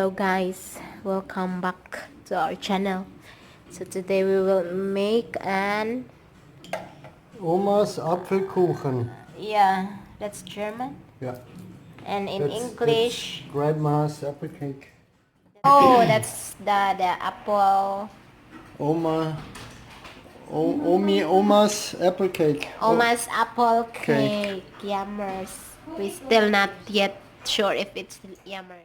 Hello guys, welcome back to our channel. So today we will make an OMAS APFELKUCHEN. yeah, that's German. Yeah. And in That's English, Grandma's apple cake. oh, that's the apple. OMA's apple cake. OMAS apple Cake. cake. Yummers. We still not yet sure if it's yummer.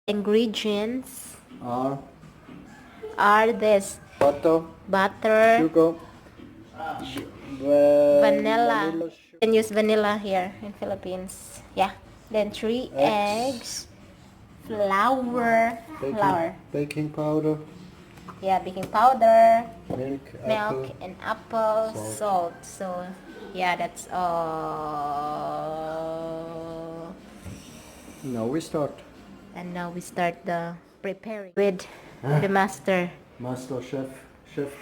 Ingredients are this butter, sugar, vanilla. sugar, You can use vanilla here in Philippines. Yeah. Then 3 eggs, flour, baking powder, yeah, baking powder, milk, and apple salt. salt. So yeah, that's all. Now we start. And now we start the preparing with the master. Master chef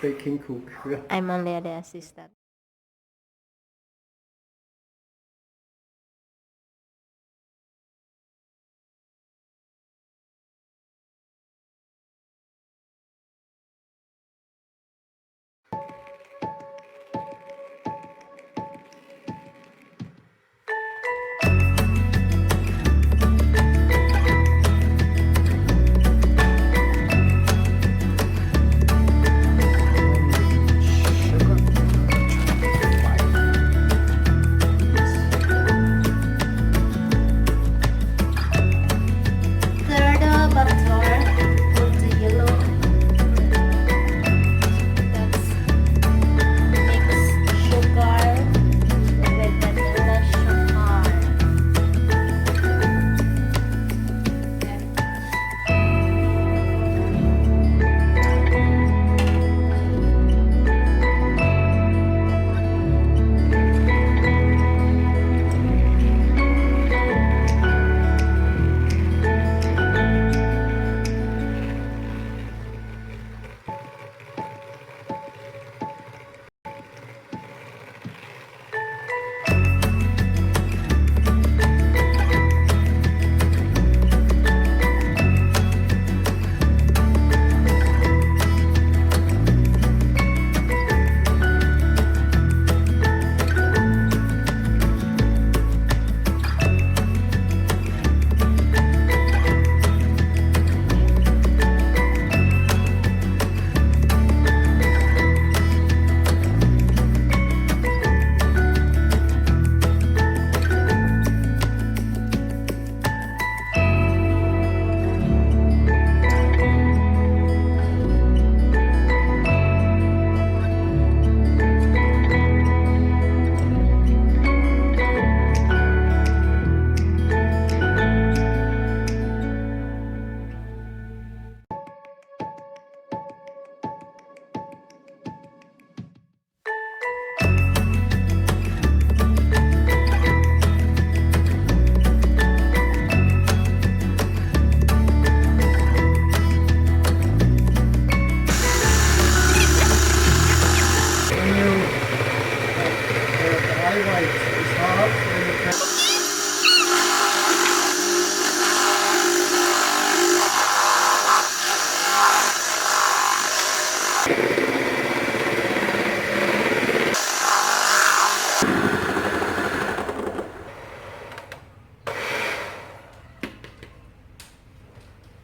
baking cook. Yeah. I'm only the assistant.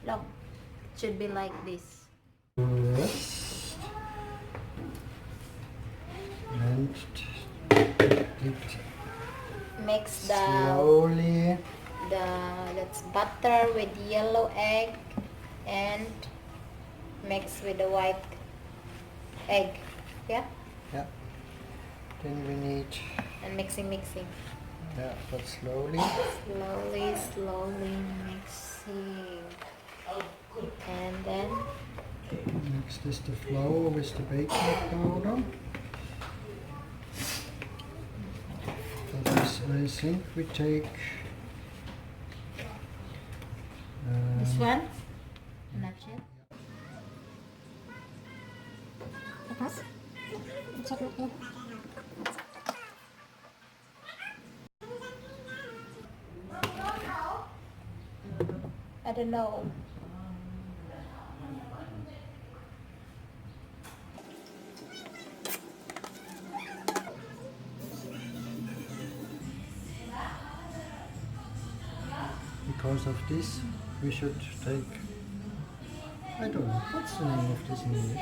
Look, it should be like this. Yes. And Mix the slowly. that's butter with yellow egg and mix with the white egg. Yeah? Yeah. Then we need. And mixing. Yeah, but slowly. Slowly mixing. And then Next is the flour with the baking powder. That is, I think we take this one. Not yet. I don't know. Because of this, we should take, I don't know, what's the name of this in English?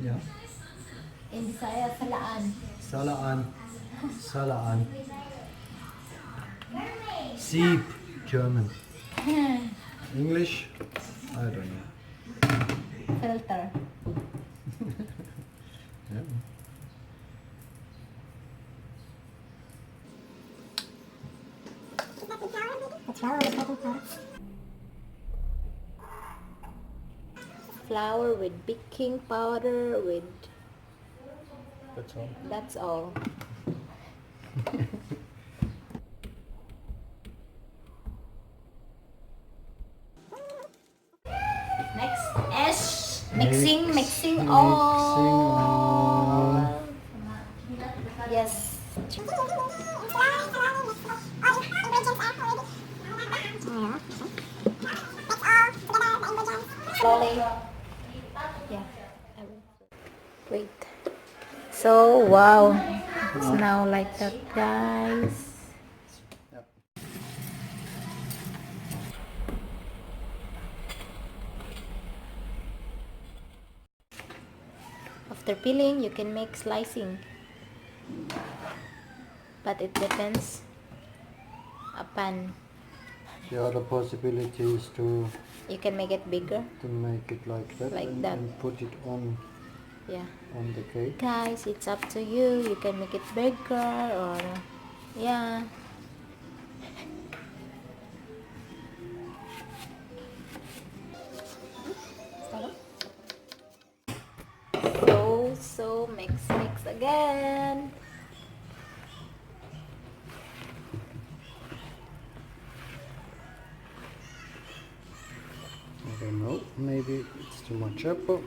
Yeah. In Bisaya, salaan. Salaan. Salaan. Sieb, German. English, I don't know. Filter. Yeah. Flour with baking powder with... That's all. That's all. Next is mixing all. Yes. Slowly. Yeah. I will. Wait. So wow, it's now like that, guys. Yep. After peeling, you can make slicing, but it depends upon. The other possibility is to You can make it bigger. make it like that, Like and, that. and put it on Yeah. the cake. Guys, it's up to you. You can make it bigger or yeah. So mix again. I don't know, maybe it's too much apple.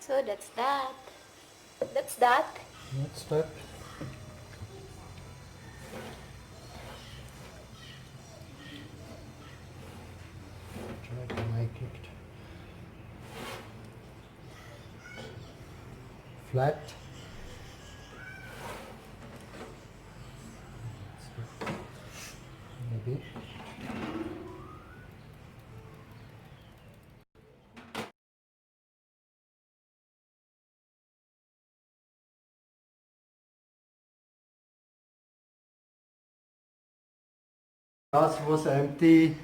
So that's that. That's that. Next step. Try to make it flat. Maybe. Gas was empty.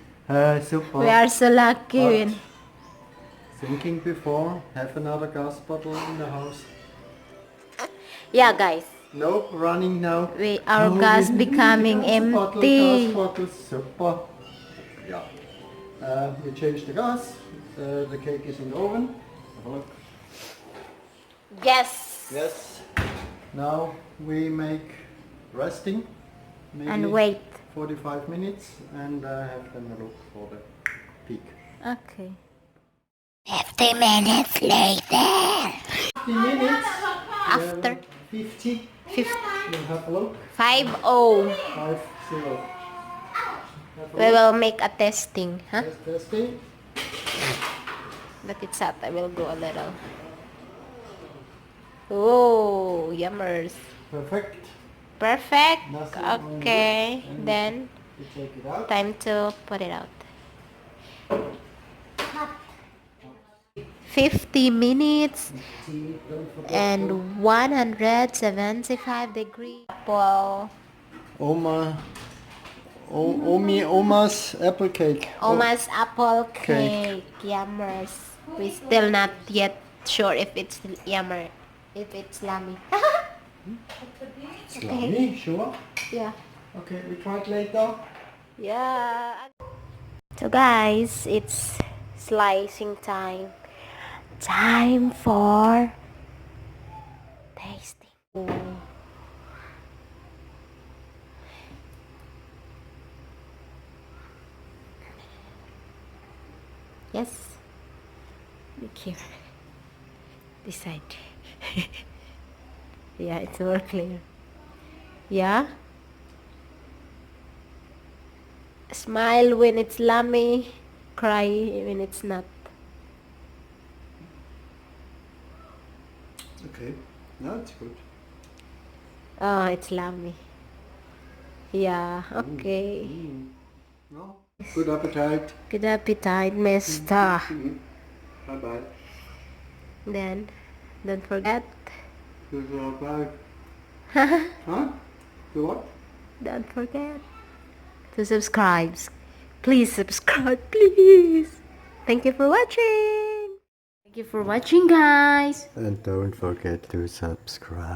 Super. We are so lucky. But thinking before, have another gas bottle in the house. Yeah, guys. No, running now. Our No, gas we need becoming gas bottle, empty. gas bottle, super. Yeah. We changed the gas. The cake is in the oven. Have a look. Yes. Yes. Now we make resting. Maybe And wait. 45 minutes and have them a look for the peak. Okay. 50 minutes later. 50 minutes. After 50. 50. We'll have a look. 5-0. 5-0. We will make a testing, huh? Testing. But it's hot. I will go a little. Oh, yummers. Perfect. Perfect. Nothing wrong Okay. with it. And Then we take it out. time to put it out. 50 minutes See, don't forget and 175 degrees. Apple. OMAS apple cake. OMAS apple Cake. cake. Yummers. We still not yet sure if it's yummer. If it's yummy. It's lovely, sure. Yeah. Okay, we try it later. Yeah. So guys, it's slicing time. Time for tasting. Ooh. Yes. Look here. This side. Yeah, it's more clear. Yeah. Smile when it's yummy. Cry when it's not. Okay, no, it's good. Oh, it's yummy. Yeah, okay. No? Good appetite. Good appetite, mister. Bye bye. Then, don't forget. Good appetite. Huh? Do what? Don't forget to subscribe. Please subscribe, please. Thank you for watching. Thank you for watching, guys. And don't forget to subscribe.